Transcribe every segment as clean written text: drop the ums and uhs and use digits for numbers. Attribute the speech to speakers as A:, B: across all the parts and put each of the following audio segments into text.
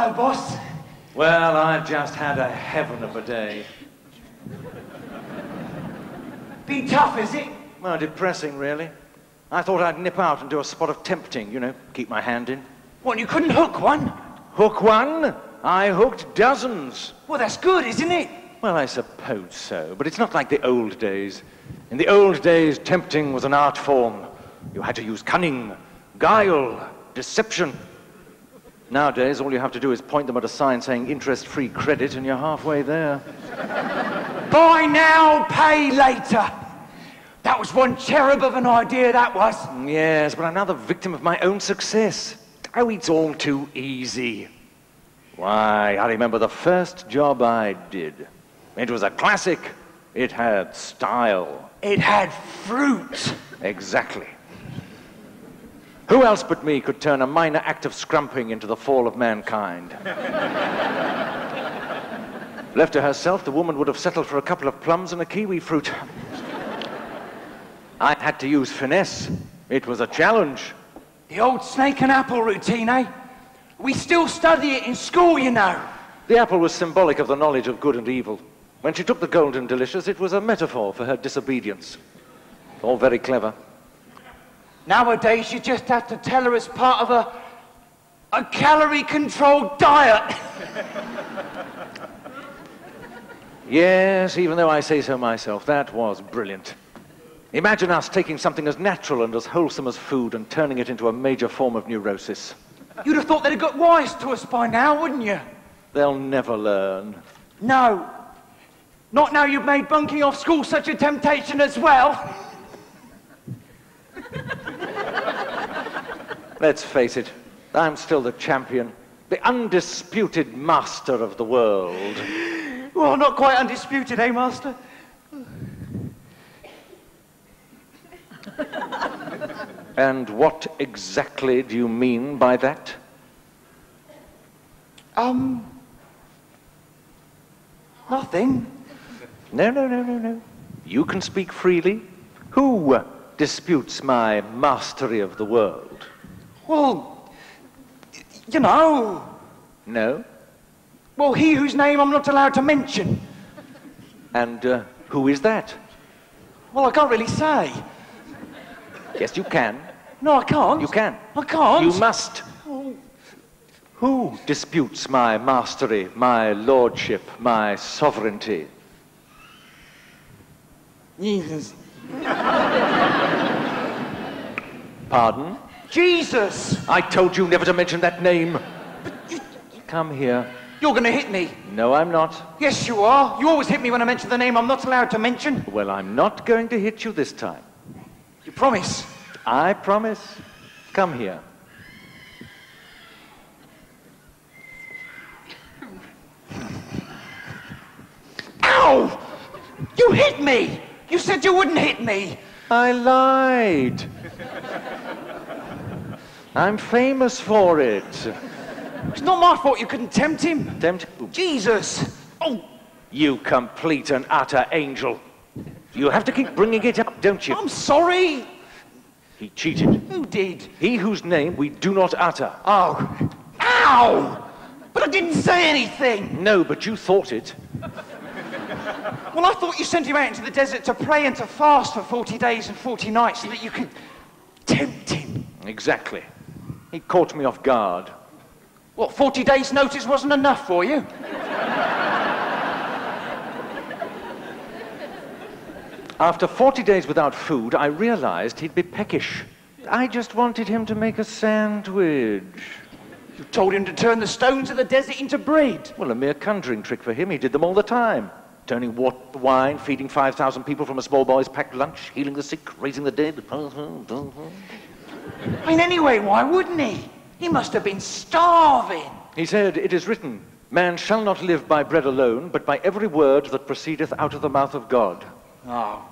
A: Hello, boss.
B: Well, I've just had a heaven of a day.
A: Been tough, is it?
B: Well, depressing, really. I thought I'd nip out and do a spot of tempting, you know, keep my hand in.
A: What, you couldn't hook one?
B: Hook one? I hooked dozens.
A: Well, that's good, isn't it?
B: Well, I suppose so, but it's not like the old days. In the old days, tempting was an art form. You had to use cunning, guile, deception. Nowadays, all you have to do is point them at a sign saying interest-free credit and you're halfway there.
A: Buy now, pay later. That was one cherub of an idea, that was.
B: Yes, but I'm now the victim of my own success. Oh, it's all too easy. Why, I remember the first job I did. It was a classic. It had style.
A: It had fruit.
B: Exactly. Who else but me could turn a minor act of scrumping into the fall of mankind? Left to herself, the woman would have settled for a couple of plums and a kiwi fruit. I had to use finesse. It was a challenge.
A: The old snake and apple routine, eh? We still study it in school, you know.
B: The apple was symbolic of the knowledge of good and evil. When she took the golden delicious, it was a metaphor for her disobedience. All very clever.
A: Nowadays, you just have to tell her it's part of a calorie-controlled diet.
B: Yes, even though I say so myself, that was brilliant. Imagine us taking something as natural and as wholesome as food and turning it into a major form of neurosis.
A: You'd have thought they'd have got wise to us by now, wouldn't you?
B: They'll never learn.
A: No. Not now you've made bunking off school such a temptation as well.
B: Let's face it, I'm still the champion, the undisputed master of the world.
A: Well, not quite undisputed, eh, Master?
B: And what exactly do you mean by that?
A: Nothing.
B: No. You can speak freely. Who disputes my mastery of the world?
A: Well, you know.
B: No?
A: Well, he whose name I'm not allowed to mention.
B: And who is that?
A: Well, I can't really say.
B: Yes, you can.
A: No, I can't.
B: You can.
A: I can't.
B: You must.
A: Oh.
B: Who disputes my mastery, my lordship, my sovereignty?
A: Jesus.
B: Pardon?
A: Jesus!
B: I told you never to mention that name. Come here.
A: You're going to hit me.
B: No, I'm not.
A: Yes, you are. You always hit me when I mention the name I'm not allowed to mention.
B: Well, I'm not going to hit you this time.
A: You promise?
B: I promise. Come here.
A: Ow! You hit me! You said you wouldn't hit me!
B: I lied. I'm famous for it.
A: It's not my fault you couldn't tempt him.
B: Tempt who?
A: Jesus! Oh!
B: You complete and utter angel. You have to keep bringing it up, don't you?
A: I'm sorry!
B: He cheated.
A: Who did?
B: He whose name we do not utter.
A: Oh. Ow! But I didn't say anything!
B: No, but you thought it.
A: Well, I thought you sent him out into the desert to pray and to fast for 40 days and 40 nights so that you could tempt him.
B: Exactly. He caught me off guard.
A: What, 40 days' notice wasn't enough for you?
B: After 40 days without food, I realized he'd be peckish. I just wanted him to make a sandwich.
A: You told him to turn the stones of the desert into bread.
B: Well, a mere conjuring trick for him. He did them all the time. Turning water to wine, feeding 5,000 people from a small boy's packed lunch, healing the sick, raising the dead.
A: I mean, anyway, why wouldn't he? He must have been starving.
B: He said, "It is written, man shall not live by bread alone, but by every word that proceedeth out of the mouth of God."
A: Oh.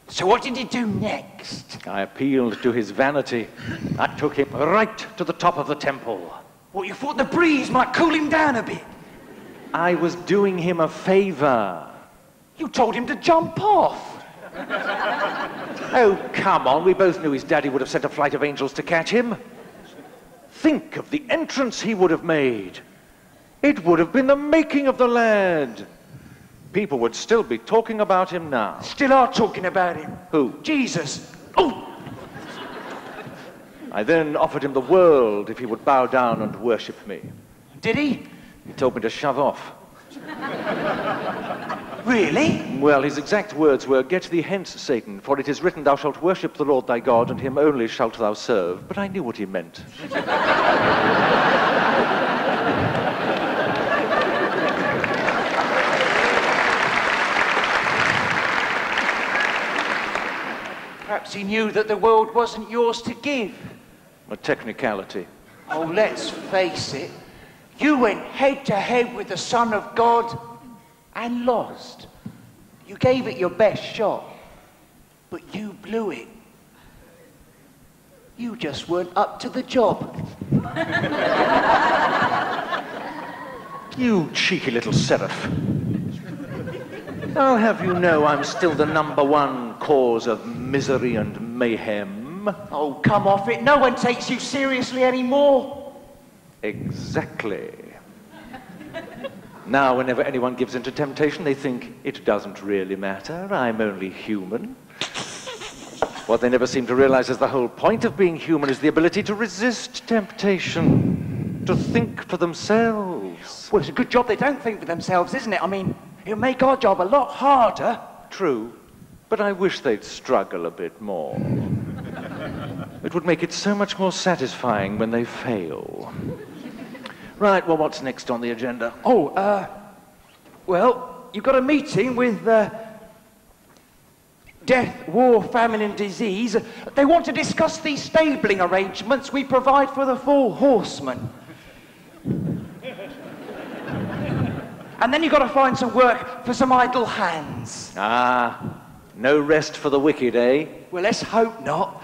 A: So what did he do next?
B: I appealed to his vanity. I took him right to the top of the temple.
A: Well, you thought the breeze might cool him down a bit.
B: I was doing him a favor.
A: You told him to jump off.
B: Oh, come on. We both knew his daddy would have sent a flight of angels to catch him. Think of the entrance he would have made. It would have been the making of the lad. People would still be talking about him now.
A: Still are talking about him.
B: Who?
A: Jesus. Oh!
B: I then offered him the world if he would bow down and worship me.
A: Did he?
B: He told me to shove off.
A: Really?
B: Well, his exact words were, "Get thee hence, Satan, for it is written, thou shalt worship the Lord thy God, and him only shalt thou serve." But I knew what he meant.
A: Perhaps he knew that the world wasn't yours to give.
B: A technicality.
A: Oh, let's face it. You went head to head with the Son of God and lost. You gave it your best shot, but you blew it. You just weren't up to the job.
B: You cheeky little seraph. I'll have you know I'm still the #1 cause of misery and mayhem.
A: Oh, come off it. No one takes you seriously anymore.
B: Exactly. Now, whenever anyone gives in to temptation, they think, it doesn't really matter, I'm only human. What they never seem to realize is the whole point of being human is the ability to resist temptation, to think for themselves.
A: Well, it's a good job they don't think for themselves, isn't it? I mean, it'll make our job a lot harder.
B: True, but I wish they'd struggle a bit more. It would make it so much more satisfying when they fail. Right, well, what's next on the agenda?
A: Oh, well, you've got a meeting with Death, War, Famine and Disease. They want to discuss the stabling arrangements we provide for the 4 horsemen. And then you've got to find some work for some idle hands.
B: Ah, no rest for the wicked, eh?
A: Well, let's hope not.